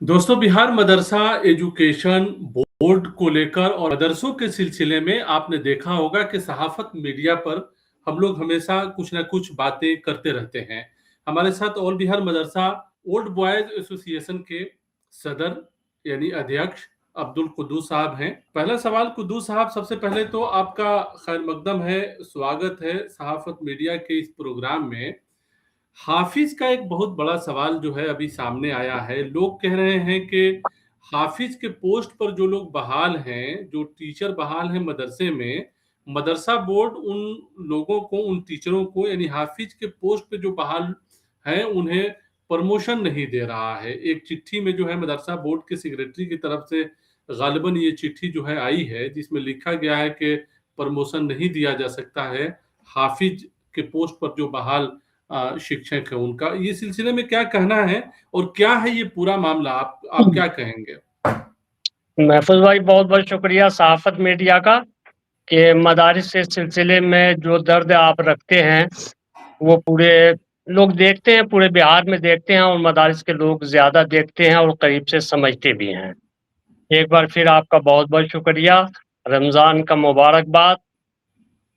दोस्तों, बिहार मदरसा education board को लेकर और मदरसों के सिलसिले में आपने देखा होगा कि सहाफ़त मीडिया पर हम लोग हमेशा कुछ न कुछ बातें करते रहते हैं। हमारे साथ ऑल बिहार मदरसा ओल्ड बॉयज़ एसोसिएशन के सदर यानी अध्यक्ष अब्दुल कुद्दूस साहब हैं। पहला सवाल कुद्दूस साहब, सबसे पहले तो आपका खैर मकदम है, स्वागत है सहाफ़त मीडिया के इस प्रोग्राम में। हाफिज का एक बहुत बड़ा सवाल जो है अभी सामने आया है। लोग कह रहे हैं कि हाफिज के पोस्ट पर जो लोग बहाल हैं, जो टीचर बहाल हैं मदरसे में, मदरसा बोर्ड उन लोगों को, उन टीचरों को यानी हाफिज के पोस्ट पे जो बहाल हैं, उन्हें प्रमोशन नहीं दे रहा है। एक चिट्ठी में जो है मदरसा बोर्ड के सेक्रेटरी की तरफ से गालिबन ये चिट्ठी जो है आई है, जिसमें लिखा गया है कि प्रमोशन नहीं दिया जा सकता है हाफिज के पोस्ट पर जो बहाल शिक्षक है उनका। ये सिलसिले में क्या कहना है और क्या है ये पूरा मामला? आप क्या कहेंगे? महफूज़ भाई, बहुत-बहुत शुक्रिया सहाफ़त मीडिया का कि मदारिस के सिलसिले में जो दर्द आप रखते हैं, वो पूरे लोग देखते हैं, पूरे बिहार में देखते हैं और मदारिस के लोग ज़्यादा देखते हैं और करीब से समझते भी हैं। एक बार फिर आपका बहुत-बहुत शुक्रिया, रमज़ान का मुबारकबाद।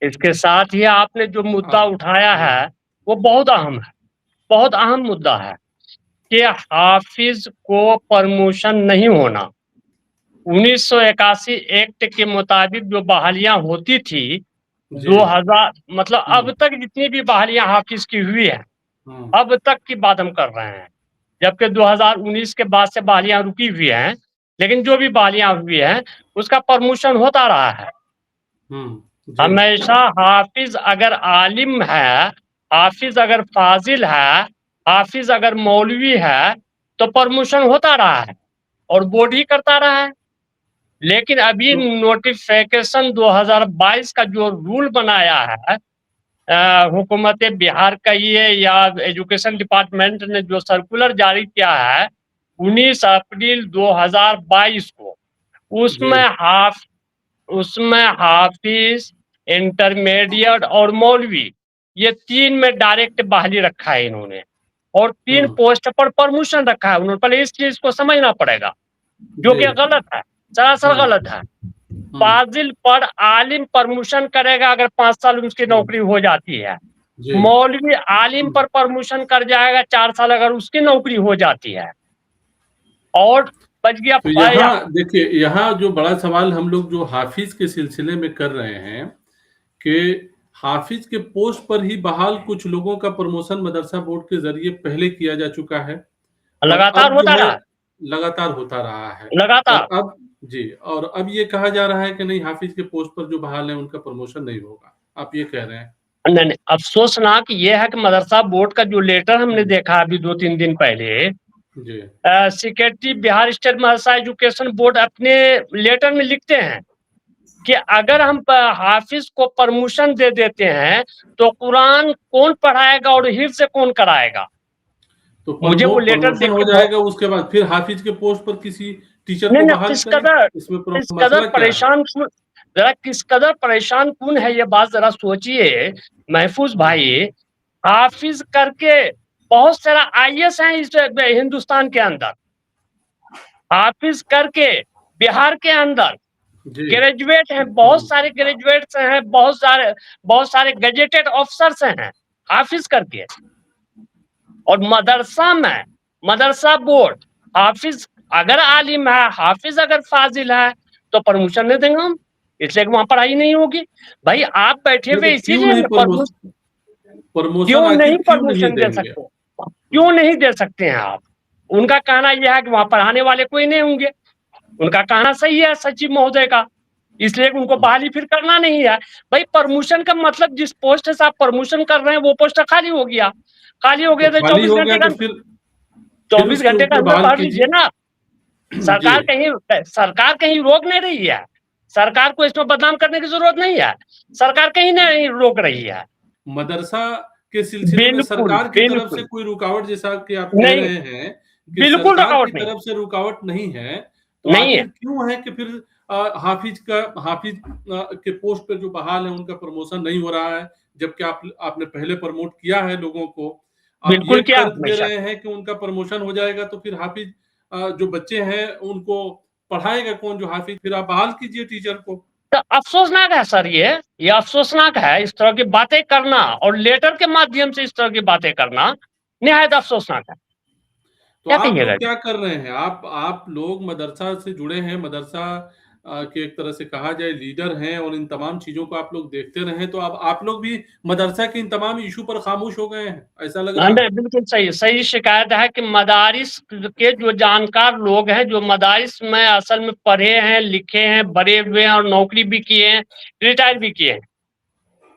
इसके साथ ही आपने जो मुद्दा आप उठाया जी, है, वो बहुत अहम है, बहुत अहम मुद्दा है कि हाफ़िज़ को प्रमोशन नहीं होना। 1981 एक्ट के मुताबिक जो बहालियाँ होती थी, जी। 2000 मतलब अब हुँ, तक जितनी भी बहालियाँ हाफ़िज़ की हुई हैं, हुँ, अब तक की बात हम कर रहे हैं। जबकि 2019 के बाद से बहालियाँ रुकी हुई हैं, लेकिन जो भी बहालियाँ हुई हैं, उसका प्रमोशन होता रहा है। हुँ, जी, हमेशा हाफ़िज़ अगर आलिम है, हाफ़िज़ अगर फ़ाज़िल है, हाफ़िज़ अगर मौलवी है, तो प्रमोशन होता रहा है और बोर्ड ही करता रहा है। लेकिन अभी तो नोटिफ़िकेशन 2022 का जो रूल बनाया है, हुकूमत बिहार का ये या एजुकेशन डिपार्टमेंट ने जो सर्कुलर जारी किया है 19 अप्रैल 2022 को, जी, उसमें हाफ उसमें हाफिज, इंटरमीडिएट और मौलवी, ये 3 में डायरेक्ट बहाली रखा है इन्होंने और 3 हुँ, पोस्ट पर प्रमोशन रखा है उन्होंने। पहले इस चीज़ को समझना पड़ेगा, जो जी, कि गलत है, सरासर हुँ, गलत है। हुँ, फाजिल पर आलिम प्रमोशन करेगा अगर 5 साल उसकी हुँ, नौकरी हो जाती है। जी। मौलवी आलिम हुँ। पर प्रमोशन कर जाएगा 4 साल अगर उसकी नौकरी हो जाती है। और बच गया तो यहाँ देखिए, यहाँ जो बड़ा सवाल हम लोग जो हाफिज़ के सिलसिले में कर रहे हैं कि हाफिज़ के पोस्ट पर ही बहाल कुछ लोगों का प्रमोशन मदरसा बोर्ड के ज़रिए पहले किया जा चुका है और लगातार अब जो होता है रहा है, लगातार होता रहा है। और लगातार। अब जी, और अब ये कहा जा रहा है कि नहीं, हाफिज़ के पोस्ट पर जो बहाल हैं उनका प्रमोशन नहीं होगा। आप ये कह रहे हैं। नहीं, नहीं, अफ़सोसनाक ये है कि मदरसा बोर्ड का जो लेटर हमने हुँ, देखा अभी 2-3 दिन पहले, जी, सेक्रेटरी बिहार स्टेट मदरसा एजुकेशन बोर्ड अपने लेटर में लिखते हैं कि अगर हम हाफिज को प्रमोशन दे देते हैं तो कुरान कौन पढ़ाएगा और हिफ्ज कौन कराएगा। तो मुझे वो लेटर प्रमोशन देख हो के बहुत जाएगा, उसके बाद फिर हाफिज़ के पोस्ट पर किसी टीचर नहीं को नहीं बहाल किस करें। कदर इसमें किस कदर मसला क्या है? परेशान कौन, जरा किस कदर परेशान कौन है ये बात जरा सोचिए महफूज हुँ, भाई। हाफिज करके बहुत सारा आईएएस है इस हिंदुस्तान के अंदर। हाफिज करके बिहार के अंदर जी, ग्रेजुएट हैं, हुँ, बहुत सारे ग्रेजुएट्स हैं, बहुत सारे गजेटेड ऑफिसर्स हैं हाफिज करके। और मदरसा में मदरसा बोर्ड हाफिज अगर आलिम है, हाफिज अगर फाजिल है, तो प्रमोशन नहीं देंगे हम, इसलिए कि वहां पढ़ाई नहीं होगी। भाई आप बैठे नहीं तो हुए क्यों इसीलिए नहीं प्रमोशन प्रमोशन क्यों नहीं आखिर क्यों नहीं प्रमोशन दे देंगे? सकते, हुँ, क्यों नहीं दे सकते हैं आप। उनका कहना यह है कि वहां पढ़ाने वाले कोई नहीं होंगे। उनका कहना सही है सचिव महोदय का, इसलिए उनको हुँ, बहाली फिर करना नहीं है। भाई प्रमोशन का मतलब जिस पोस्ट से आप प्रमोशन कर रहे हैं वो पोस्ट खाली हो गया, खाली हो तो गया तो खाली 24 हो गया घंटे का तो फिर 24 उसके घंटे के ऊपर अंदर बहाल भर लीजिए कीजिए। ना। जी, सरकार कहीं रोक नहीं रही है, सरकार को इसमें बदनाम करने की जरूरत नहीं है, सरकार कहीं नहीं रोक रही है। मदरसा के सिलसिले में बिल्कुल सरकार की तरफ से बिल्कुल कोई रुकावट, जैसा कि आप कह नहीं, रहे हैं कि बिल्कुल सरकार की रुकावट नहीं, तरफ से रुकावट नहीं है, तो नहीं है। आखिर क्यों है कि फिर हाफिज के पोस्ट पे जो बहाल है उनका प्रमोशन नहीं हो रहा है, जबकि आपने पहले प्रमोट किया है लोगों को। आप ये बिल्कुल क्या तर्क दे हमेशा रहे हैं कि उनका प्रमोशन हो जाएगा तो फिर हाफिज जो बच्चे हैं उनको पढ़ाएगा कौन जो हाफिज? फिर आप बहाल कीजिए टीचर को। तो अफ़सोसनाक है सर ये अफ़सोसनाक है, इस तरह की बातें करना और लेटर के माध्यम से इस तरह की बातें करना, निहायत अफ़सोसनाक है। तो क्या आप कहिएगा लोग जी? क्या कर रहे हैं? आप लोग मदरसा से जुड़े हैं, मदरसा के एक तरह से कहा जाए लीडर हैं और इन तमाम चीज़ों को आप लोग देखते रहे हैं, तो अब आप लोग भी मदरसा के इन तमाम इश्यू पर खामोश हो गए हैं, ऐसा लग रहा है। नहीं, बिल्कुल सही शिकायत है कि मदारिस के जो जानकार लोग हैं, जो मदारिस में असल में पढ़े हैं, लिखे हैं, बड़े हुए हैं और नौकरी भी किए हैं, रिटायर भी किए हैं।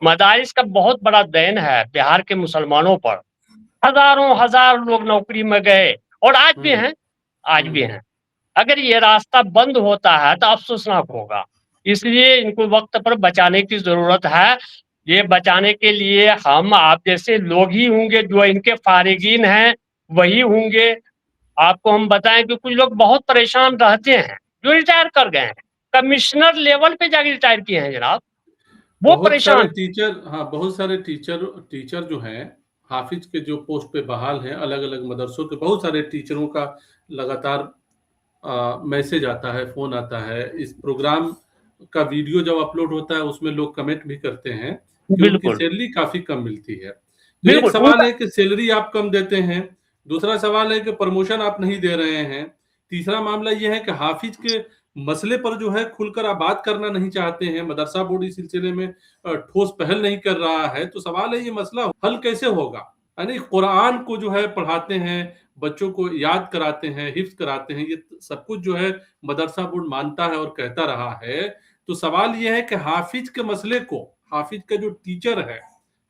मदारिस का बहुत बड़ा देन है बिहार के मुसलमानों पर। हज़ारों हज़ार लोग नौकरी में गए और आज भी हुँ, हैं, आज भी हुँ। हैं। अगर ये रास्ता बंद होता है तो अफ़सोसनाक होगा। इसलिए इनको वक़्त पर बचाने की ज़रूरत है। ये बचाने के लिए हम आप जैसे लोग ही होंगे, जो इनके फ़ारिगीन हैं, वही होंगे। आपको हम बताएँ कि कुछ लोग बहुत परेशान रहते हैं, जो रिटायर कर गए हैं। कमिश्नर लेवल पे जाके रिटायर किए हैं जनाब, वो बहुत सारे परेशान हैं। टीचर हाँ, बहुत सारे टीचर जो हैं, हाफ़िज़ के जो पोस्ट पे बहाल हैं, अलग-अलग मदरसों के बहुत सारे टीचरों का लगातार मैसेज आता है, फ़ोन आता है। इस प्रोग्राम का वीडियो जब अपलोड होता है, उसमें लोग कमेंट भी करते हैं कि उनकी बिल्कुल, सैलरी काफ़ी कम मिलती है। तो एक बिल्कुल सवाल उनका है कि सैलरी आप कम देते हैं, दूसरा सवाल है कि प्रमोशन आप नहीं दे रहे हैं, तीसरा मामला ये है कि हाफ़िज़ के मसले पर जो है खुलकर आप बात करना नहीं चाहते हैं, मदरसा बोर्ड इस सिलसिले में ठोस पहल नहीं कर रहा है। तो सवाल है ये मसला हल कैसे होगा? यानी कुरान को जो है पढ़ाते हैं, बच्चों को याद कराते हैं, हिफ्ज़ कराते हैं, ये सब कुछ जो है मदरसा बोर्ड मानता है और कहता रहा है। तो सवाल ये है कि हाफ़िज़ के मसले को, हाफ़िज़ का जो टीचर है,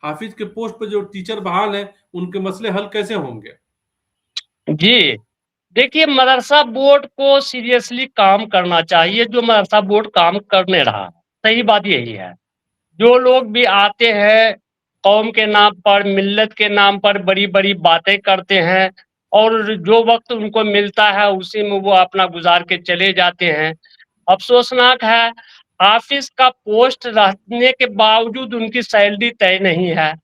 हाफ़िज़ के पोस्ट पे जो टीचर बहाल हैं, उनके मसले हल कैसे होंगे? जी। देखिए, मदरसा बोर्ड को सीरियसली काम करना चाहिए, जो मदरसा बोर्ड काम कर नहीं रहा। सही बात यही है। जो लोग भी आते हैं, कौम के नाम पर, मिल्लत के नाम पर बड़ी-बड़ी बातें करते हैं और जो वक़्त उनको मिलता है, उसी में वो अपना गुज़ार के चले जाते हैं। अफ़सोसनाक है, हाफ़िज़ का पोस्ट रहने के बावजूद उनकी सैलरी तय नहीं है।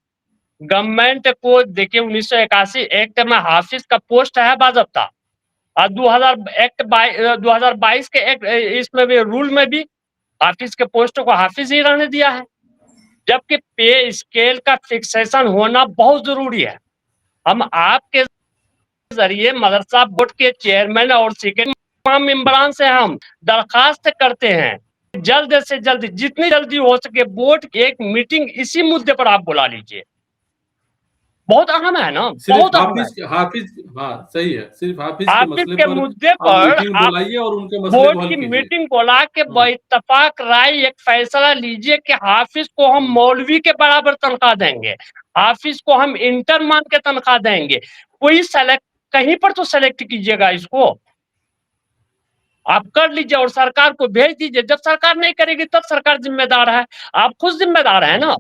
गवर्नमेंट को देखिए 1981 एक्ट में हाफ़िज़ का पोस्ट है बाज़ाब्ता। 2022 के एक इसमें भी रूल में भी हाफ़िज़ के पोस्ट को हाफ़िज़ ही रहने दिया है। जबकि पे स्केल का फिक्सेशन होना बहुत ज़रूरी है। हम आपके ज़रिए मदरसा बोर्ड के चेयरमैन और सेक्रेटरी तमाम मेंबरान से हम दरख़्वास्त करते हैं, जल्द से जल्द जितनी जल्दी हो सके बोर्ड की एक मीटिंग इसी मुद्दे पर आप बुला लीजिए। बहुत अहम है ना, सिर्फ़ बहुत अहम है। हाफ़िज़ हाँ, सही है। सिर्फ़ हाफ़िज़ के हाफ़िज़ मसले के पर मुद्दे आप पर मीटिंग आप बुलाइए और उनके मसले बोर्ड को हल की कीजिए। मीटिंग बुला के हुँ, बइत्तेफ़ाक राय एक फैसला लीजिए कि हाफ़िज़ को हम हुँ। मौलवी के बराबर तनख़्वाह देंगे। हाफ़िज़ को हम इंटर मान के तनख़्वाह देंगे। कोई सेलेक्ट कहीं पर तो सेलेक्ट कीजिएगा इसको। आप कर लीजिए और सरकार को भेज दीजिए। जब सरकार नहीं करेगी तब सरकार ज़िम्मेदार है। आप खुद ज़िम्मेदार हैं ना।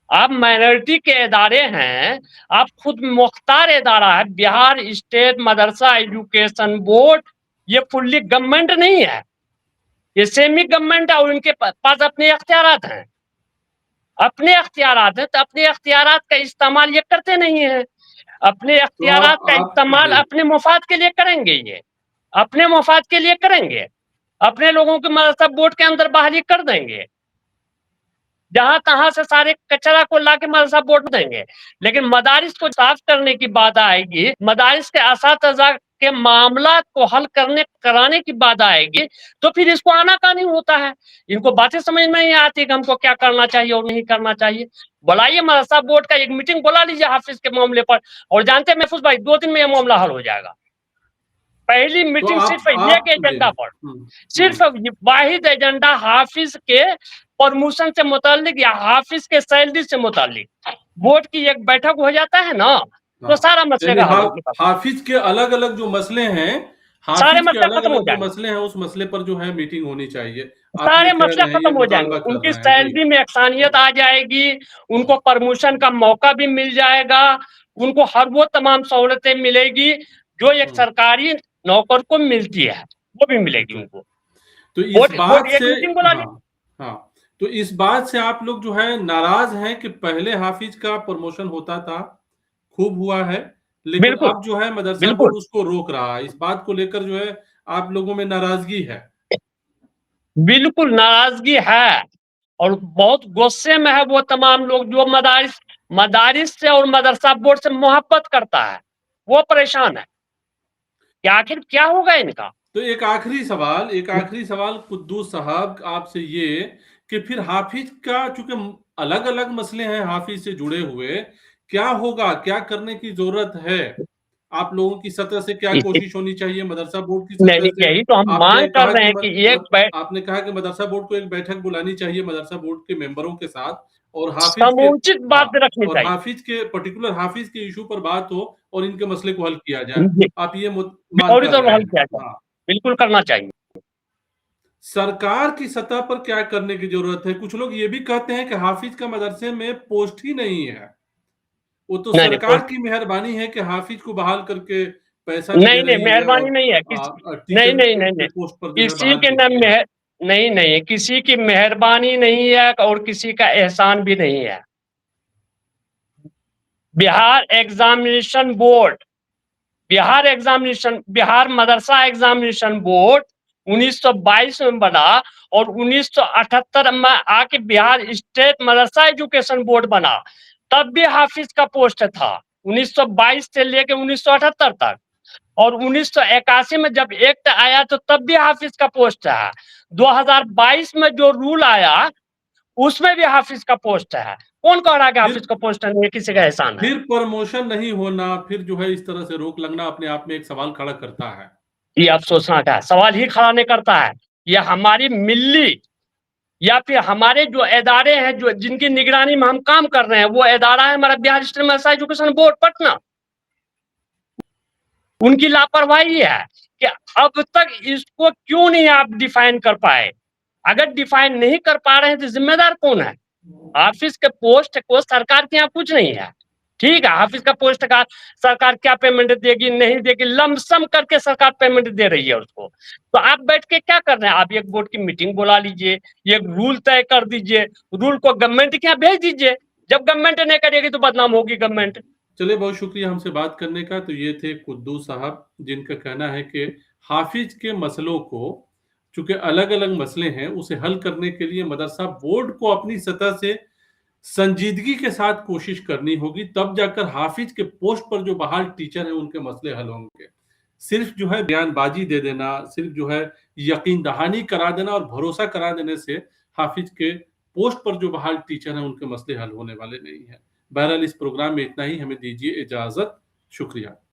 आप माइनॉरिटी के इदारे हैं, आप खुद मुख्तार इदारा है। बिहार स्टेट मदरसा एजुकेशन बोर्ड ये फुल्ली गवर्नमेंट नहीं है। ये सेमी गवर्नमेंट है और उनके पास अपने इख्तियारात हैं। अपने इख्तियारात हैं, तो अपने इख्तियारात का इस्तेमाल ये करते नहीं हैं। अपने तो इख्तियारात का आप इस्तेमाल जी। अपने मुफ़ाद के लिए करेंगे ये। अपने मुफ़ाद के लिए करेंगे। अपने लोगों को मदरसा बोर्ड के अंदर बहाली कर देंगे। जहाँ-तहाँ से सारे कचरा को लाके मदरसा बोर्ड में देंगे। लेकिन मदारिस को साफ करने की बात आएगी, मदारिस के असातिज़ा के मामलात को हल कराने की बात आएगी, तो फिर इसको आनाकानी होता है। इनको बातें समझ में नहीं आती कि हमको क्या करना चाहिए और नहीं करना चाहिए। बुलाइए मदरसा बोर्ड का एक मीटिंग बुला लीजिए हाफ़िज़ के मामले पर और जानते हैं महफूज़ भाई 2 दिन में ये मामला हल हो जाएगा। पहली तो मीटिंग सिर्फ एक आप जी। एजेंडा पर। हुँ, सिर्फ हुँ। वाहिद एजेंडा हाफिज के प्रमोशन से मुतालिक या हाफिज के सैलरी से मुतालिक बोर्ड की एक बैठक हो जाता है ना तो हाँ, सारा मसले यानी का हल हो जाता है। हाफ़िज़ के अलग-अलग जो मसले हैं, सारे हाफ़िज़ के मसले खत्म हो अलग-अलग जो जाएंगे। मसले हैं, उस मसले पर जो है मीटिंग होनी चाहिए। आप ये सारे कह मसले रहे हैं, ये खत्म हो जाएंगे। मुतालबा कर उनकी रहे हैं। जी। सैलरी में यकसानियत हुँ, आ जाएगी। उनको प्रमोशन का मौका भी मिल जाएगा। उनको हर वो तमाम सहूलतें मिलेगी जो एक हुँ, सरकारी नौकर को मिलती है वो भी मिलेगी जी। उनको। तो इस बोर्ड बोर्ड बात एक से मीटिंग बुला ली। हाँ, हाँ। तो इस बात से आप लोग जो है नाराज़ हैं कि पहले हाफ़िज़ का प्रमोशन होता था, खूब हुआ है, लेकिन बिल्कुल, अब जो है मदरसा बिल्कुल। बोर्ड उसको रोक रहा है। इस बात को लेकर जो है आप लोगों में नाराज़गी है। बिल्कुल नाराज़गी है और बहुत गुस्से में है वो तमाम लोग जो मदारिस मदारिस से और मदरसा बोर्ड से मोहब्बत करता है, वो परेशान है। कि आखिर क्या होगा इनका? तो एक आखिरी सवाल कुद्दूस साहब आपसे ये कि फिर हाफिज का चूंकि अलग-अलग मसले हैं हाफिज से जुड़े हुए, क्या होगा? क्या करने की ज़रूरत है? आप लोगों की सतह से क्या इसी कोशिश होनी चाहिए? मदरसा बोर्ड की नहीं, सतह नहीं, से यही तो हम आपने माँग कर कहा रहे कि हैं कि एक बै आपने कहा कि मदरसा बोर्ड को एक बैठक बुलानी चाहिए मदरसा बोर्ड के मेंबरों के साथ और हाफिज के समुचित हाँ, बात रखनी और चाहिए। हाफिज के पर्टिकुलर हाफिज के इश्यू पर बात हो और इनके मसले को हल किया जाए। जी, आप ये मांग फौरी कर तौर रहे पर हल हैं। किया जाए। हाँ। बिल्कुल करना चाहिए। सरकार की सतह पर क्या करने की ज़रूरत है? कुछ लोग ये भी कहते हैं कि हाफ़िज़ का मदरसे में पोस्ट ही नहीं है। वो तो नहीं, नहीं, सरकार की मेहरबानी है कि हाफ़िज़ को बहाल करके पैसा भी दे नहीं, नहीं, रही है और मेहरबानी नहीं है नहीं, टीचर नहीं, नहीं, के नहीं। पोस्ट पर जो है किसी बहाल के भी ना की है। नहीं, नहीं, किसी की मेहरबानी नहीं है और किसी का एहसान भी नहीं है। बिहार एग्ज़ामिनेशन बोर्ड बिहार मदरसा एग्ज़ामिनेशन बोर्ड 1922 में बना और 1978 में आके बिहार स्टेट मदरसा एजुकेशन बोर्ड बना। तब भी हाफिज़ का पोस्ट था। 1922 से लेके 1978 तक और 1981 में जब एक्ट आया तो तब भी हाफिज़ का पोस्ट है। 2022 में जो रूल आया, उसमें भी हाफिज़ का पोस्ट है। कौन कह रहा है कि फिर हाफिज़ का पोस्ट नहीं है, किसी का एहसान है? फिर प्रमोशन नहीं होना, फिर जो है इस तरह से रोक लगना अपने आप में एक सवाल खड़ा करता है। ये अब सोचना का है, सवाल ही खड़ा नहीं करता है। ये हमारी मिल्ली या फिर हमारे जो इदारे हैं जो जिनकी निगरानी में हम काम कर रहे हैं, वो इदारा है हमारा बिहार स्टेट मदरसा एजुकेशन बोर्ड पटना। उनकी लापरवाही है कि अब तक इसको क्यों नहीं आप डिफाइन कर पाए? अगर डिफाइन नहीं कर पा रहे हैं तो ज़िम्मेदार कौन है? हाफिज़ के पोस्ट को सरकार के यहाँ कुछ नहीं है। ठीक है, हाफिज़ का पोस्ट का सरकार क्या पेमेंट देगी, नहीं देगी, लमसम करके सरकार पेमेंट दे रही है उसको। तो आप बैठ के क्या कर रहे हैं? आप एक बोर्ड की मीटिंग बुला लीजिए, एक रूल तय कर दीजिए, रूल को गवर्नमेंट के यहाँ भेज दीजिए। जब गवर्नमेंट नहीं करेगी तो बदनाम होगी गवर्नमेंट। चलिए बहुत शुक्रिया हमसे बात करने का। तो ये थे कुद्दूस साहब जिनका कहना है कि हाफिज के मसलों को चूंकि अलग-अलग मसले हैं उसे हल करने के लिए मदरसा बोर्ड को अपनी सतह से संजीदगी के साथ कोशिश करनी होगी तब जाकर हाफिज के पोस्ट पर जो बहाल टीचर हैं उनके मसले हल होंगे। सिर्फ जो है बयानबाजी दे देना, सिर्फ जो है यकीन दहानी करा देना और भरोसा करा देने से हाफिज के पोस्ट पर जो बहाल टीचर हैं उनके मसले हल होने वाले नहीं हैं। बहरहाल इस प्रोग्राम में इतना ही, हमें दीजिए इजाज़त। शुक्रिया।